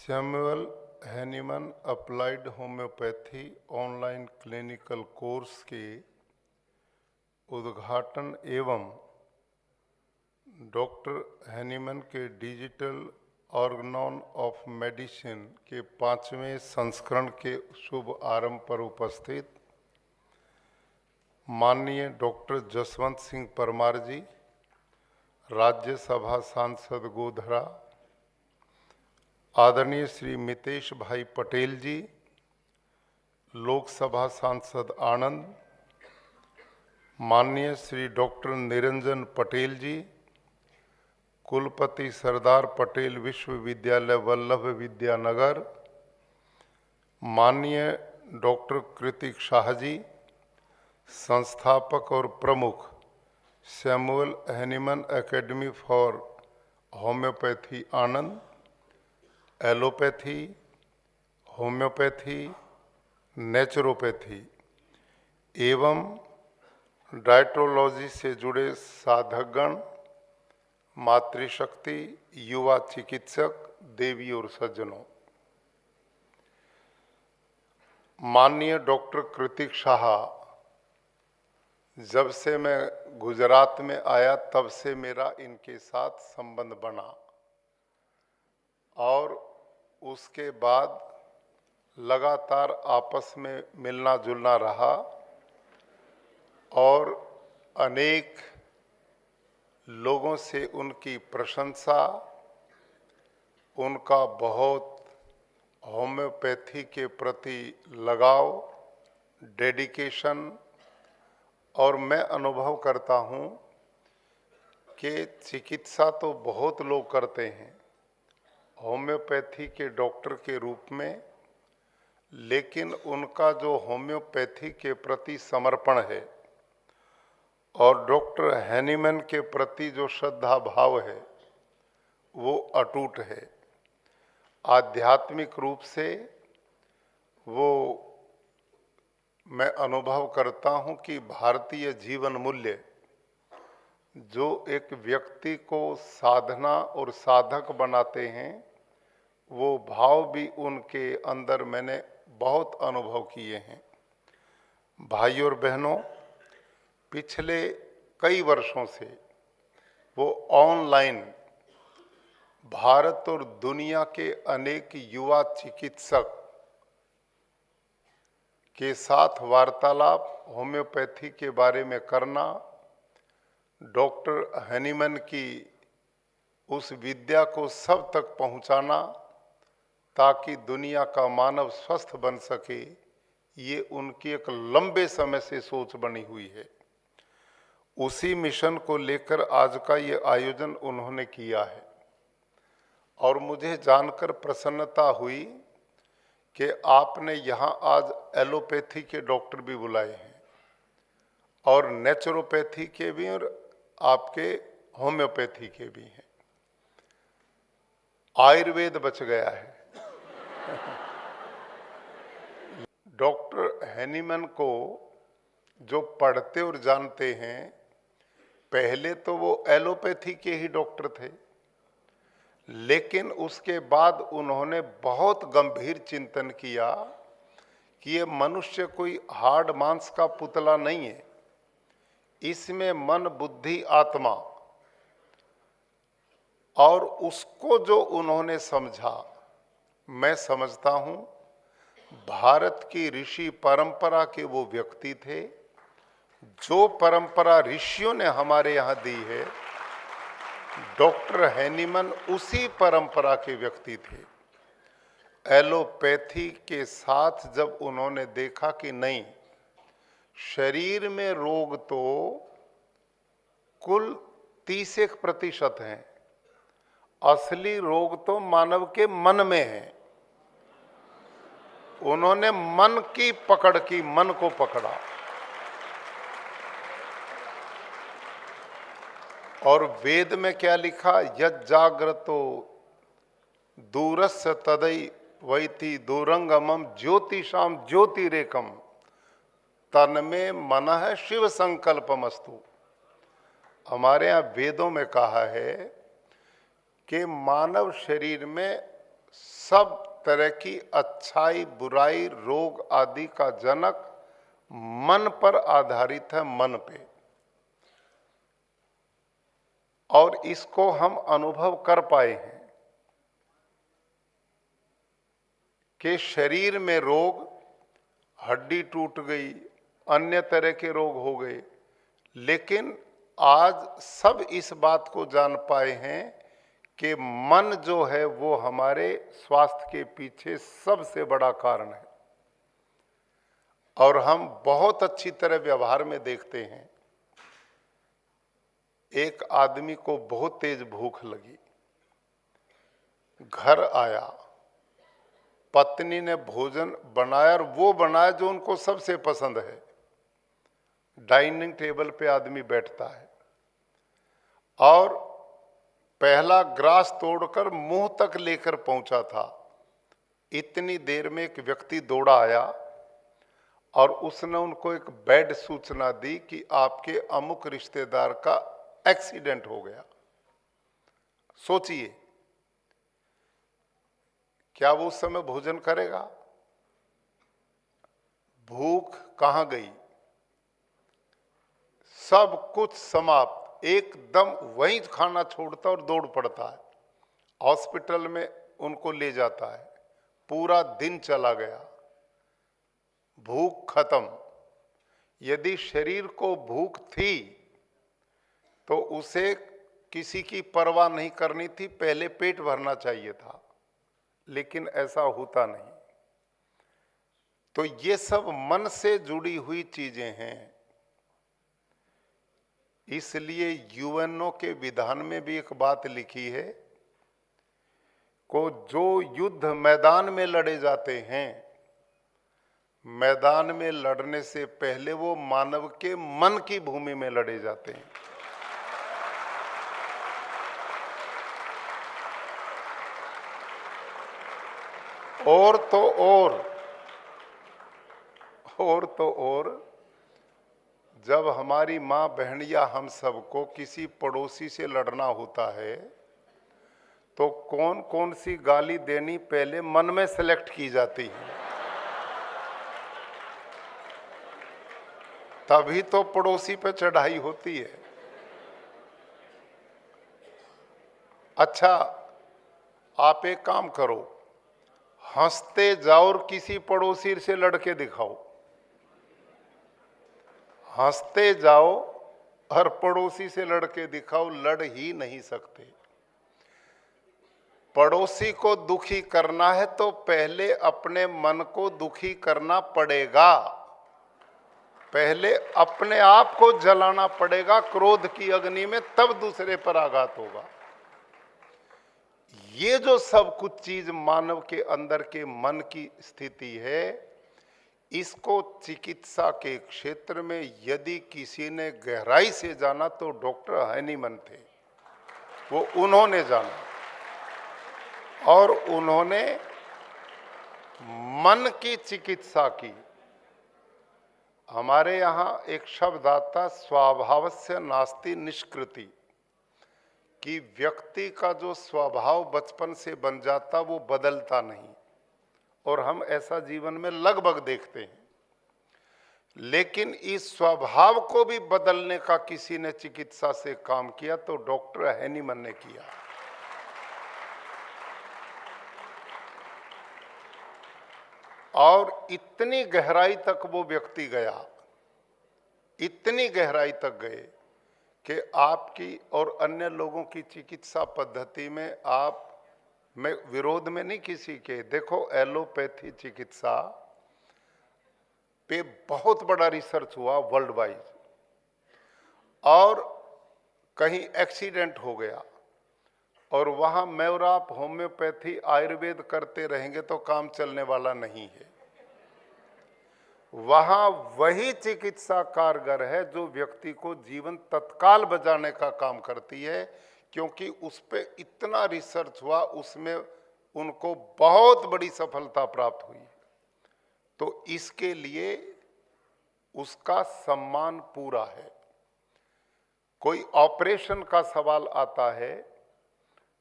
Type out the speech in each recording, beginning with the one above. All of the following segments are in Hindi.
Samuel Hahnemann applied homeopathy online clinical course के उद्घाटन एवं डॉक्टर हैनीमन के डिजिटल ऑर्गनॉन ऑफ मेडिसिन के 5वें संस्करण के शुभ आरंभ पर उपस्थित माननीय डॉक्टर जसवंत सिंह परमार जी, राज्यसभा सांसद गोधरा, आदरणीय श्री मितेश भाई पटेल जी, लोकसभा सांसद आनंद, माननीय श्री डॉक्टर निरंजन पटेल जी, कुलपति सरदार पटेल विश्वविद्यालय वल्लभ विद्यानगर, माननीय डॉक्टर कृतिक शाह जी, संस्थापक और प्रमुख Samuel Hahnemann academy for homeopathy Anand, allopathy, homeopathy, naturopathy एवं डायट्रोलॉजी से जुड़े साधकगण, मातृशक्ति, युवा चिकित्सक, देवी और सज्जनों, माननीय डॉक्टर कृतिक शाह, जब से मैं गुजरात में आया तब से मेरा इनके साथ संबंध बना और उसके बाद लगातार आपस में मिलना जुलना रहा और अनेक लोगों से उनकी प्रशंसा, उनका बहुत होम्योपैथी के प्रति लगाव, डेडिकेशन, और मैं अनुभव करता हूँ कि चिकित्सा तो बहुत लोग करते हैं होम्योपैथी के डॉक्टर के रूप में, लेकिन उनका जो होम्योपैथी के प्रति समर्पण है और डॉक्टर हैनीमन के प्रति जो श्रद्धा भाव है वो अटूट है। आध्यात्मिक रूप से वो मैं अनुभव करता हूँ कि भारतीय जीवन मूल्य जो एक व्यक्ति को साधना और साधक बनाते हैं, वो भाव भी उनके अंदर मैंने बहुत अनुभव किए हैं। भाइयों और बहनों, पिछले कई वर्षों से वो ऑनलाइन भारत और दुनिया के अनेक युवा चिकित्सक के साथ वार्तालाप होम्योपैथी के बारे में करना, डॉक्टर हैनीमन की उस विद्या को सब तक पहुंचाना ताकि दुनिया का मानव स्वस्थ बन सके, ये उनकी एक लंबे समय से सोच बनी हुई है। उसी मिशन को लेकर आज का ये आयोजन उन्होंने किया है और मुझे जानकर प्रसन्नता हुई कि आपने यहाँ आज एलोपैथी के डॉक्टर भी बुलाए हैं और नेचुरोपैथी के भी और आपके होम्योपैथी के भी हैं। आयुर्वेद बच गया है। डॉक्टर हैनीमन को जो पढ़ते और जानते हैं, पहले तो वो एलोपैथी के ही डॉक्टर थे, लेकिन उसके बाद उन्होंने बहुत गंभीर चिंतन किया कि ये मनुष्य कोई हार्ड मांस का पुतला नहीं है, इसमें मन, बुद्धि, आत्मा, और उसको जो उन्होंने समझा, मैं समझता हूं भारत की ऋषि परंपरा के वो व्यक्ति थे। जो परंपरा ऋषियों ने हमारे यहाँ दी है, डॉक्टर हैनीमन उसी परंपरा के व्यक्ति थे। एलोपैथी के साथ जब उन्होंने देखा कि नहीं, शरीर में रोग तो कुल 30% हैं, असली रोग तो मानव के मन में है। उन्होंने मन की पकड़ की, मन को पकड़ा और वेद में क्या लिखा, यज्जाग्रतो दूरस्य तदै वैति दूरंगमम ज्योतिषाम ज्योतिरेकम तन्मे मनः शिव संकल्पमस्तु। हमारे यहाँ वेदों में कहा है कि मानव शरीर में सब तरह की अच्छाई बुराई रोग आदि का जनक मन पर आधारित है, मन पे। और इसको हम अनुभव कर पाए हैं कि शरीर में रोग, हड्डी टूट गई, अन्य तरह के रोग हो गए, लेकिन आज सब इस बात को जान पाए हैं कि मन जो है वो हमारे स्वास्थ्य के पीछे सबसे बड़ा कारण है। और हम बहुत अच्छी तरह व्यवहार में देखते हैं, एक आदमी को बहुत तेज भूख लगी, घर आया, पत्नी ने भोजन बनाया और वो बनाया जो उनको सबसे पसंद है। डाइनिंग टेबल पे आदमी बैठता है और पहला ग्रास तोड़कर मुंह तक लेकर पहुंचा था, इतनी देर में एक व्यक्ति दौड़ा आया और उसने उनको एक बैड सूचना दी कि आपके अमुक रिश्तेदार का एक्सीडेंट हो गया। सोचिए, क्या वो उस समय भोजन करेगा? भूख कहां गई? सब कुछ समाप्त, एकदम वहीं खाना छोड़ता और दौड़ पड़ता है, हॉस्पिटल में उनको ले जाता है। पूरा दिन चला गया, भूख खत्म। यदि शरीर को भूख थी तो उसे किसी की परवाह नहीं करनी थी, पहले पेट भरना चाहिए था, लेकिन ऐसा होता नहीं। तो ये सब मन से जुड़ी हुई चीजें हैं। इसलिए यूएनओ के विधान में भी एक बात लिखी है को जो युद्ध मैदान में लड़े जाते हैं, मैदान में लड़ने से पहले वो मानव के मन की भूमि में लड़े जाते हैं। और तो और जब हमारी माँ बहन या हम सबको किसी पड़ोसी से लड़ना होता है तो कौन कौन सी गाली देनी पहले मन में सेलेक्ट की जाती है, तभी तो पड़ोसी पे चढ़ाई होती है। अच्छा, आप एक काम करो, हंसते जाओ और किसी पड़ोसी से लड़के दिखाओ। हंसते जाओ और पड़ोसी से लड़के दिखाओ, लड़ ही नहीं सकते। पड़ोसी को दुखी करना है तो पहले अपने मन को दुखी करना पड़ेगा, पहले अपने आप को जलाना पड़ेगा क्रोध की अग्नि में, तब दूसरे पर आघात होगा। ये जो सब कुछ चीज मानव के अंदर के मन की स्थिति है, इसको चिकित्सा के क्षेत्र में यदि किसी ने गहराई से जाना तो डॉक्टर हैनीमन थे। वो उन्होंने जाना और उन्होंने मन की चिकित्सा की। हमारे यहाँ एक शब्द आता, स्वभावस्य नास्ति निष्कृति, कि व्यक्ति का जो स्वभाव बचपन से बन जाता वो बदलता नहीं, और हम ऐसा जीवन में लगभग देखते हैं। लेकिन इस स्वभाव को भी बदलने का किसी ने चिकित्सा से काम किया तो डॉक्टर हैनीमन ने किया। और इतनी गहराई तक वो व्यक्ति गया, इतनी गहराई तक गए कि आपकी और अन्य लोगों की चिकित्सा पद्धति में आप, मैं विरोध में नहीं किसी के, देखो एलोपैथी चिकित्सा पे बहुत बड़ा रिसर्च हुआ वर्ल्ड वाइड, और कहीं एक्सीडेंट हो गया और वहां मैवराप होम्योपैथी आयुर्वेद करते रहेंगे तो काम चलने वाला नहीं है। वहां वही चिकित्सा कारगर है जो व्यक्ति को जीवन तत्काल बचाने का काम करती है, क्योंकि उस पर इतना रिसर्च हुआ, उसमें उनको बहुत बड़ी सफलता प्राप्त हुई। तो इसके लिए उसका सम्मान पूरा है। कोई ऑपरेशन का सवाल आता है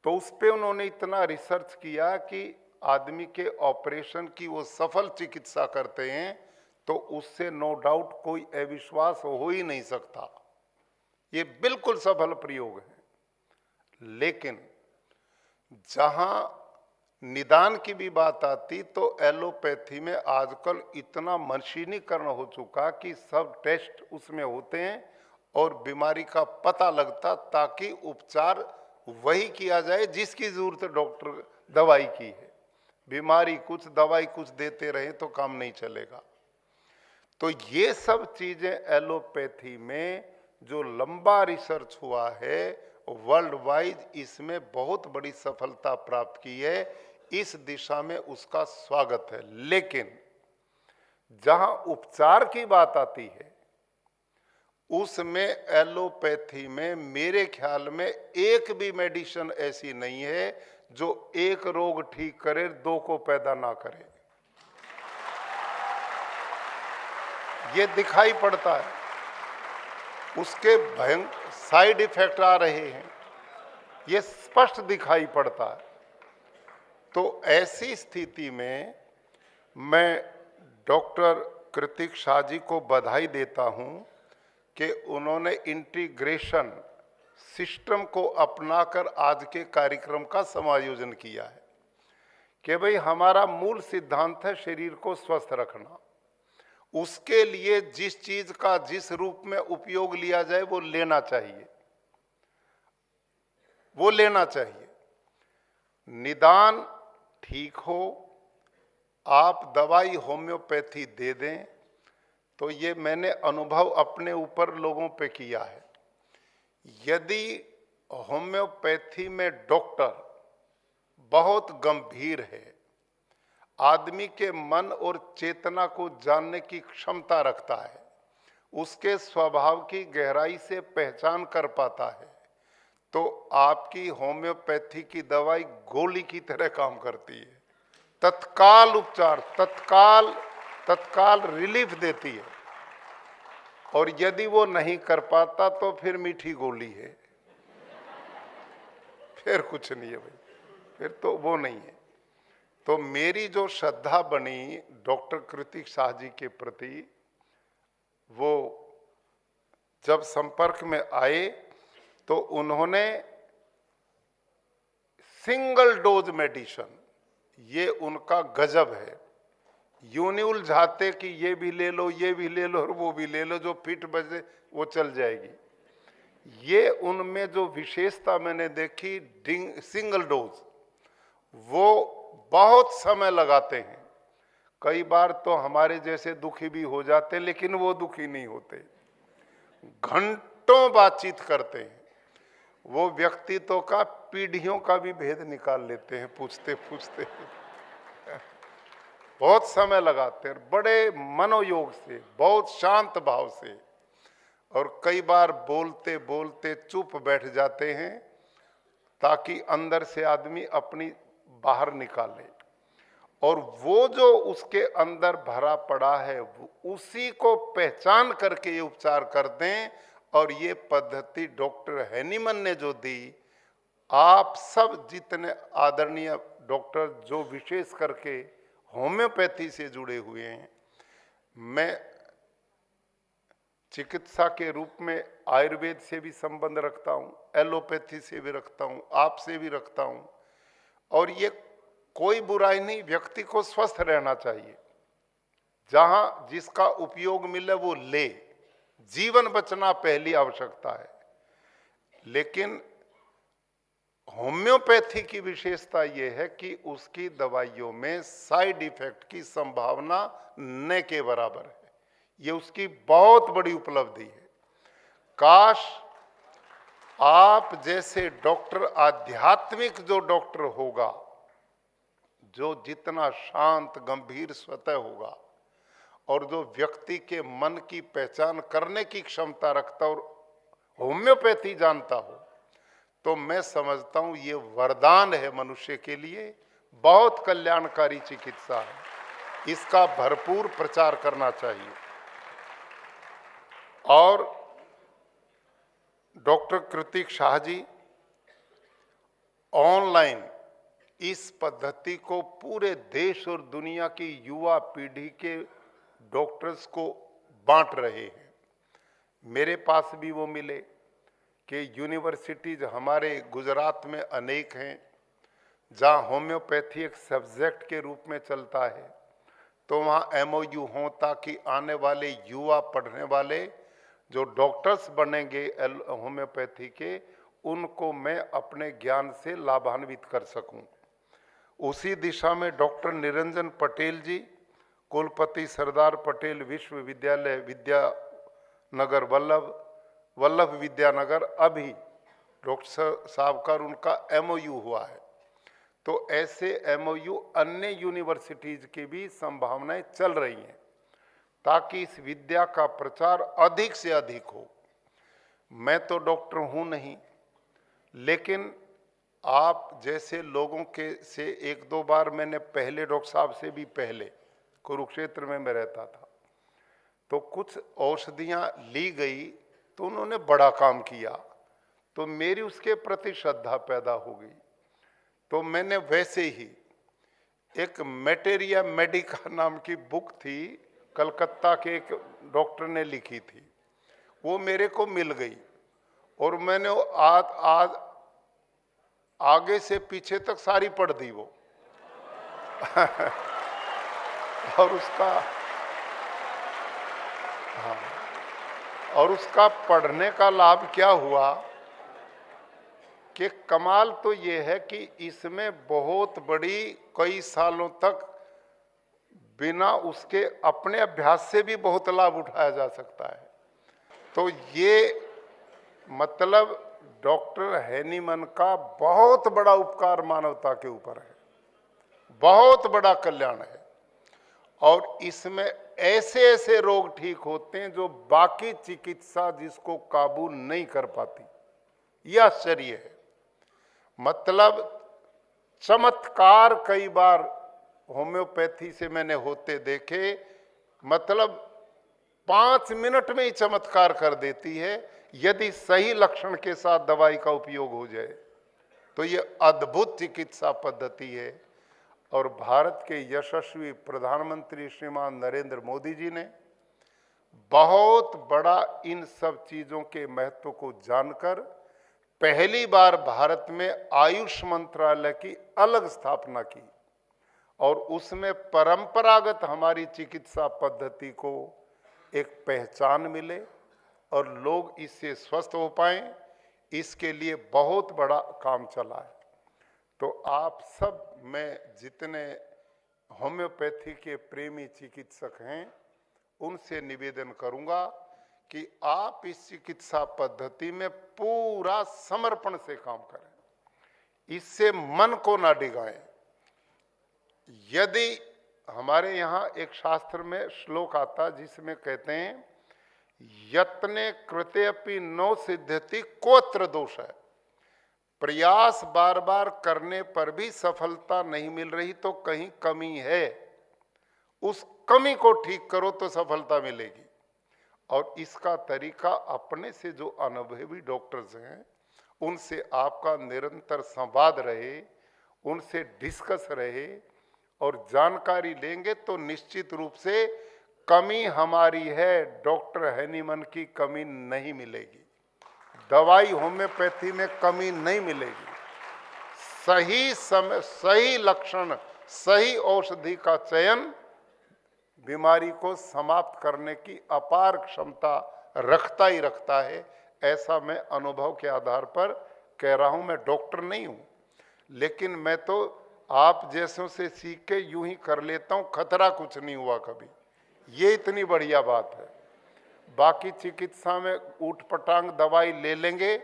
तो उस पे उन्होंने इतना रिसर्च किया कि आदमी के ऑपरेशन की वो सफल चिकित्सा करते हैं तो उससे नो डाउट कोई अविश्वास हो ही नहीं सकता। ये बिल्कुल सफल प्रयोग है। लेकिन जहां निदान की भी बात आती तो एलोपैथी में आजकल इतना मशीनीकरण हो चुका कि सब टेस्ट उसमें होते हैं और बीमारी का पता लगता, ताकि उपचार वही किया जाए जिसकी जरूरत डॉक्टर दवाई की है। बीमारी कुछ, दवाई कुछ देते रहे तो काम नहीं चलेगा। तो ये सब चीजें एलोपैथी में जो लंबा रिसर्च हुआ है वर्ल्ड वाइड, इसमें बहुत बड़ी सफलता प्राप्त की है। इस दिशा में उसका स्वागत है। लेकिन जहां उपचार की बात आती है उसमें एलोपैथी में मेरे ख्याल में एक भी मेडिसिन ऐसी नहीं है जो एक रोग ठीक करे, दो को पैदा ना करे। ये दिखाई पड़ता है, उसके भयंकर साइड इफेक्ट आ रहे हैं, ये स्पष्ट दिखाई पड़ता है। तो ऐसी स्थिति में मैं डॉक्टर कृतिक शाह जी को बधाई देता हूं कि उन्होंने इंटीग्रेशन सिस्टम को अपनाकर आज के कार्यक्रम का समायोजन किया है कि भाई हमारा मूल सिद्धांत है शरीर को स्वस्थ रखना। उसके लिए जिस चीज का जिस रूप में उपयोग लिया जाए वो लेना चाहिए, वो लेना चाहिए। निदान ठीक हो, आप दवाई होम्योपैथी दे दें तो ये मैंने अनुभव अपने ऊपर लोगों पे किया है। यदि होम्योपैथी में डॉक्टर बहुत गंभीर है, आदमी के मन और चेतना को जानने की क्षमता रखता है, उसके स्वभाव की गहराई से पहचान कर पाता है, तो आपकी होम्योपैथी की दवाई गोली की तरह काम करती है। तत्काल उपचार, तत्काल रिलीफ देती है। और यदि वो नहीं कर पाता तो फिर मीठी गोली है, फिर कुछ नहीं है भाई, फिर तो वो नहीं है। तो मेरी जो श्रद्धा बनी डॉक्टर कृतिक शाह जी के प्रति, वो जब संपर्क में आए तो उन्होंने सिंगल डोज मेडिसिन, ये उनका गजब है। यूं नहीं उलझाते कि ये भी ले लो, ये भी ले लो और वो भी ले लो, जो फिट बजे वो चल जाएगी। ये उनमें जो विशेषता मैंने देखी, सिंगल डोज, वो बहुत समय लगाते हैं। कई बार तो हमारे जैसे दुखी भी हो जाते हैं, लेकिन वो दुखी नहीं होते, घंटों बातचीत करते हैं। वो व्यक्तित्व का, पीढ़ियों का भी भेद निकाल लेते हैं पूछते पूछते। बहुत समय लगाते हैं, बड़े मनोयोग से, बहुत शांत भाव से, और कई बार बोलते बोलते चुप बैठ जाते हैं ताकि अंदर से आदमी अपनी बाहर निकाले। और वो जो उसके अंदर भरा पड़ा है उसी को पहचान करके ये उपचार कर दें। और ये पद्धति डॉक्टर हैनीमन ने जो दी, आप सब जितने आदरणीय डॉक्टर जो विशेष करके होम्योपैथी से जुड़े हुए हैं, मैं चिकित्सा के रूप में आयुर्वेद से भी संबंध रखता हूं, एलोपैथी से भी रखता हूं, आपसे भी रखता हूं। और ये कोई बुराई नहीं, व्यक्ति को स्वस्थ रहना चाहिए, जहां जिसका उपयोग मिले वो ले, जीवन बचना पहली आवश्यकता है। लेकिन होम्योपैथी की विशेषता यह है कि उसकी दवाइयों में साइड इफेक्ट की संभावना न के बराबर है। ये उसकी बहुत बड़ी उपलब्धि है। काश आप जैसे डॉक्टर, आध्यात्मिक जो डॉक्टर होगा, जो जितना शांत गंभीर स्वतः होगा और जो व्यक्ति के मन की पहचान करने की क्षमता रखता और होम्योपैथी जानता हो, तो मैं समझता हूं ये वरदान है मनुष्य के लिए, बहुत कल्याणकारी चिकित्सा है। इसका भरपूर प्रचार करना चाहिए। और डॉक्टर कृतिक शाह जी ऑनलाइन इस पद्धति को पूरे देश और दुनिया की युवा पीढ़ी के डॉक्टर्स को बांट रहे हैं। मेरे पास भी वो मिले कि यूनिवर्सिटीज हमारे गुजरात में अनेक हैं जहाँ होम्योपैथी एक सब्जेक्ट के रूप में चलता है, तो वहाँ MOU हो ताकि आने वाले युवा पढ़ने वाले जो डॉक्टर्स बनेंगे होम्योपैथी के, उनको मैं अपने ज्ञान से लाभान्वित कर सकूं। उसी दिशा में डॉक्टर निरंजन पटेल जी, कुलपति सरदार पटेल विश्वविद्यालय विद्यानगर वल्लभ विद्यानगर, अभी डॉक्टर साहब का उनका MOU हुआ है। तो ऐसे MOU अन्य यूनिवर्सिटीज की भी संभावनाएं चल रही हैं ताकि इस विद्या का प्रचार अधिक से अधिक हो। मैं तो डॉक्टर हूं नहीं, लेकिन आप जैसे लोगों के से एक दो बार मैंने पहले डॉक्टर साहब से भी पहले कुरुक्षेत्र में मैं रहता था, तो कुछ औषधियां ली गई तो उन्होंने बड़ा काम किया, तो मेरी उसके प्रति श्रद्धा पैदा हो गई। तो मैंने वैसे ही एक मेटेरिया मेडिका नाम की बुक थी, कलकत्ता के एक डॉक्टर ने लिखी थी, वो मेरे को मिल गई और मैंने आज आगे से पीछे तक सारी पढ़ दी वो और उसका पढ़ने का लाभ क्या हुआ कि कमाल तो ये है कि इसमें बहुत बड़ी कई सालों तक बिना उसके अपने अभ्यास से भी बहुत लाभ उठाया जा सकता है। तो ये मतलब डॉक्टर हैनीमन का बहुत बड़ा उपकार मानवता के ऊपर है, बहुत बड़ा कल्याण है, और इसमें ऐसे ऐसे रोग ठीक होते हैं जो बाकी चिकित्सा जिसको काबू नहीं कर पाती। यह आश्चर्य है, मतलब चमत्कार कई बार होम्योपैथी से मैंने होते देखे, मतलब 5 मिनट में ही चमत्कार कर देती है यदि सही लक्षण के साथ दवाई का उपयोग हो जाए। तो ये अद्भुत चिकित्सा पद्धति है और भारत के यशस्वी प्रधानमंत्री श्रीमान नरेंद्र मोदी जी ने बहुत बड़ा इन सब चीजों के महत्व को जानकर पहली बार भारत में आयुष मंत्रालय की अलग स्थापना की और उसमें परंपरागत हमारी चिकित्सा पद्धति को एक पहचान मिले और लोग इससे स्वस्थ हो पाएं, इसके लिए बहुत बड़ा काम चला है। तो आप सब, मैं जितने होम्योपैथी के प्रेमी चिकित्सक हैं उनसे निवेदन करूंगा कि आप इस चिकित्सा पद्धति में पूरा समर्पण से काम करें, इससे मन को ना डिगाएं। यदि हमारे यहाँ एक शास्त्र में श्लोक आता जिसमें कहते हैं यत्ने कृते अपि नो सिद्ध्यति कोत्र दोष है, प्रयास बार बार करने पर भी सफलता नहीं मिल रही तो कहीं कमी है, उस कमी को ठीक करो तो सफलता मिलेगी। और इसका तरीका अपने से जो अनुभवी डॉक्टर्स हैं उनसे आपका निरंतर संवाद रहे, उनसे डिस्कस रहे और जानकारी लेंगे तो निश्चित रूप से कमी हमारी है, डॉक्टर हैनीमन की कमी नहीं मिलेगी, दवाई होम्योपैथी में कमी नहीं मिलेगी। सही समय, सही लक्षण, सही औषधि का चयन बीमारी को समाप्त करने की अपार क्षमता रखता ही रखता है। ऐसा मैं अनुभव के आधार पर कह रहा हूं। मैं डॉक्टर नहीं हूं, लेकिन मैं तो आप जैसों से सीख के यूं ही कर लेता हूं, खतरा कुछ नहीं हुआ कभी, ये इतनी बढ़िया बात है। बाकी चिकित्सा में ऊटपटांग दवाई ले लेंगे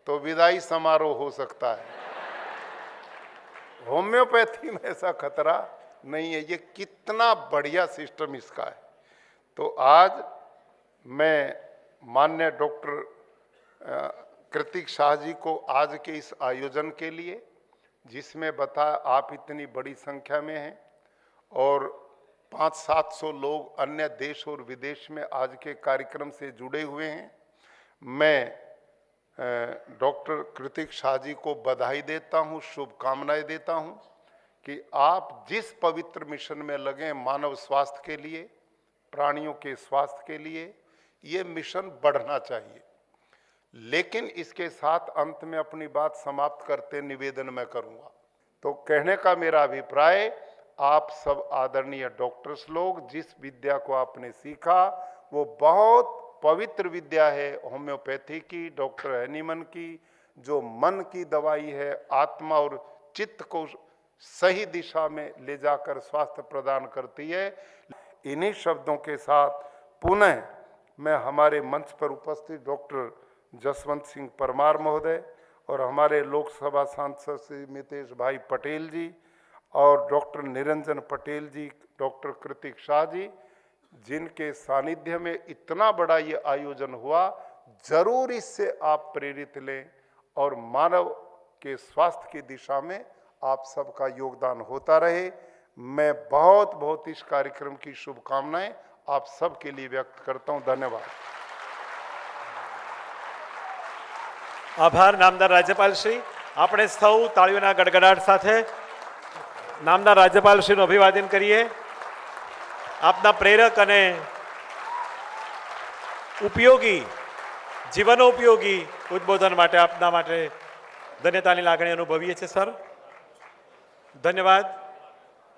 तो विदाई समारोह हो सकता है, होम्योपैथी में ऐसा खतरा नहीं है। ये कितना बढ़िया सिस्टम इसका है। तो आज मैं माननीय डॉक्टर कृतिक शाह जी को आज के इस आयोजन के लिए, जिसमें बताया आप इतनी बड़ी संख्या में हैं और 500-700 लोग अन्य देश और विदेश में आज के कार्यक्रम से जुड़े हुए हैं, मैं डॉक्टर कृतिक शाह जी को बधाई देता हूं, शुभकामनाएं देता हूं कि आप जिस पवित्र मिशन में लगे मानव स्वास्थ्य के लिए, प्राणियों के स्वास्थ्य के लिए, ये मिशन बढ़ना चाहिए। लेकिन इसके साथ अंत में अपनी बात समाप्त करते निवेदन मैं करूंगा। तो कहने का मेरा अभिप्राय, आप सब आदरणीय डॉक्टर्स लोग, जिस विद्या को आपने सीखा वो बहुत पवित्र विद्या है, होम्योपैथी की, डॉक्टर हैनीमन की, जो मन की दवाई है, आत्मा और चित्त को सही दिशा में ले जाकर स्वास्थ्य प्रदान करती है। इन्हीं शब्दों के साथ पुनः मैं हमारे मंच पर उपस्थित डॉक्टर जसवंत सिंह परमार महोदय और हमारे लोकसभा सांसद श्री मितेश भाई पटेल जी और डॉक्टर निरंजन पटेल जी, डॉक्टर कृतिक शाह जी, जिनके सानिध्य में इतना बड़ा ये आयोजन हुआ, जरूर इससे आप प्रेरित लें और मानव के स्वास्थ्य की दिशा में आप सबका योगदान होता रहे। मैं बहुत बहुत इस कार्यक्रम की शुभकामनाएं आप सब के लिए व्यक्त करता हूं। धन्यवाद। आभार नामदार राज्यपाल श्री। આપણે સૌ તાળીઓના ગડગડાટ સાથે નામદાર રાજ્યપાલ શ્રીનું અભિવાદન કરીએ। આપના પ્રેરક અને ઉપયોગી, જીવનોપયોગી ઉદ્બોધન માટે આપના માટે ધન્યતાની લાગણી અનુભવીએ છીએ સર। ધન્યવાદ।